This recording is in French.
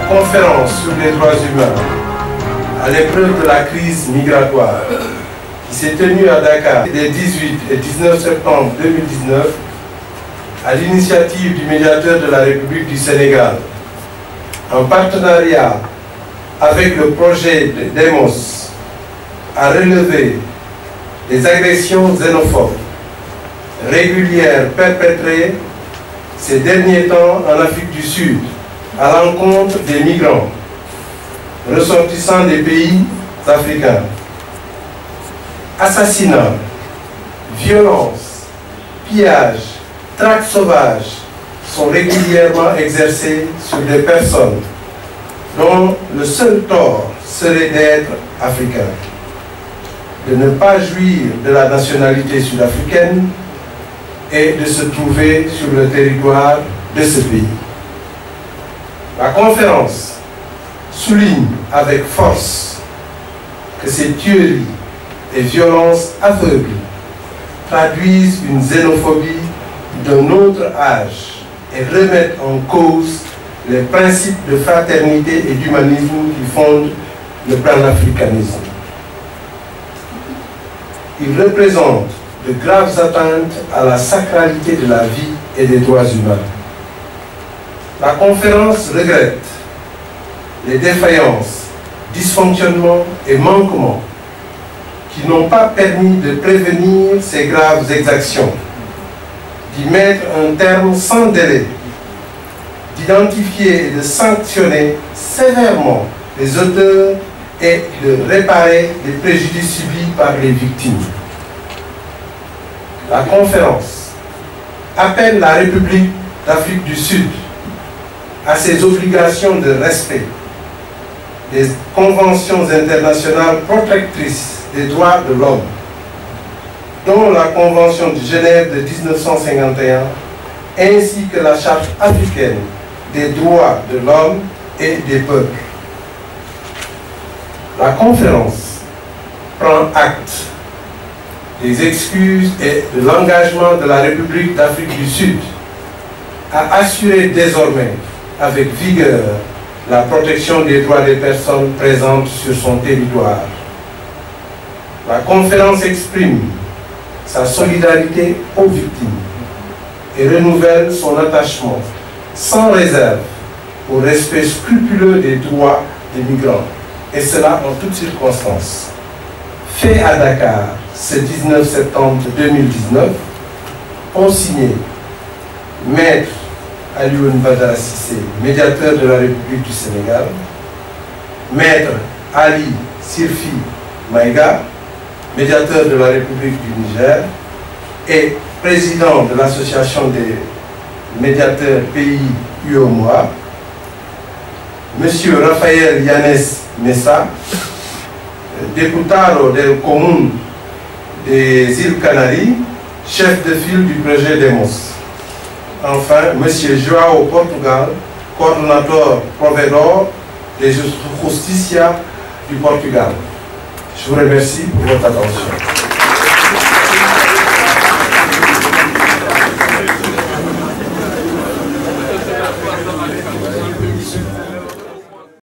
conférence sur les droits humains à l'épreuve de la crise migratoire qui s'est tenue à Dakar les 18 et 19 septembre 2019 à l'initiative du médiateur de la République du Sénégal en partenariat avec le projet de Demos a relevé les agressions xénophobes régulières perpétrées ces derniers temps en Afrique du Sud à l'encontre des migrants ressortissants des pays africains. Assassinats, violences, pillages, traques sauvages sont régulièrement exercés sur des personnes dont le seul tort serait d'être africain, de ne pas jouir de la nationalité sud-africaine et de se trouver sur le territoire de ce pays. La conférence souligne avec force que ces tueries et violences aveugles traduisent une xénophobie d'un autre âge et remettent en cause les principes de fraternité et d'humanisme qui fondent le panafricanisme. Ils représentent de graves atteintes à la sacralité de la vie et des droits humains. La conférence regrette les défaillances, dysfonctionnements et manquements qui n'ont pas permis de prévenir ces graves exactions, d'y mettre un terme sans délai, d'identifier et de sanctionner sévèrement les auteurs et de réparer les préjudices subis par les victimes. La conférence appelle la République d'Afrique du Sud à ses obligations de respect des conventions internationales protectrices des droits de l'homme, dont la Convention de Genève de 1951, ainsi que la Charte africaine des droits de l'homme et des peuples. La conférence prend acte des excuses et de l'engagement de la République d'Afrique du Sud à assurer désormais avec vigueur la protection des droits des personnes présentes sur son territoire. La conférence exprime sa solidarité aux victimes et renouvelle son attachement sans réserve au respect scrupuleux des droits des migrants, et cela en toutes circonstances. Fait à Dakar ce 19 septembre 2019, ont signé Maître Alioune Badara Cissé, médiateur de la République du Sénégal, Maître Ali Sirfi Maïga, médiateur de la République du Niger, et président de l'association des médiateurs pays UOMOA, M. Raphaël Yanes Messa, diputado del Común des îles Canaries, chef de file du projet Demos. Enfin, M. João Portugal, coordonnateur provedor de Justicia du Portugal. Je vous remercie pour votre attention.